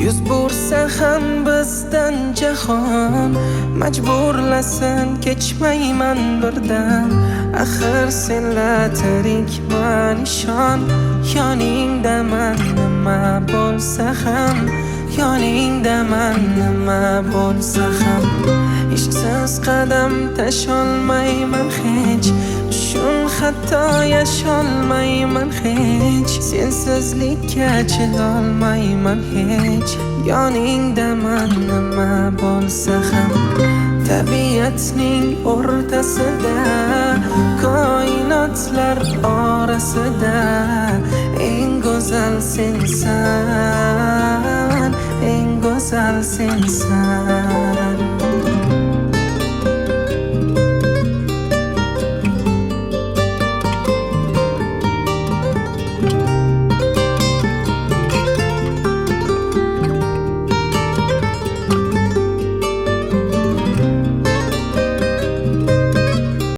Yuz bursa ham bizdan jahon, majburlasin kechmayman birdan. Axir senlar tirikman ishon, yoningdaman nima bo'lsa ham, yoningdaman nima bo'lsa ham. Ishqsiz qadam tasholmayman hech, shun hatto yasholmayman hech. Sensizlikka chidolmayman hech, yoningdaman nima bo'lsa ham. Tabiatning o'rtasida, koinotlar orasida eng go'zal sensan, eng go'zal sensan.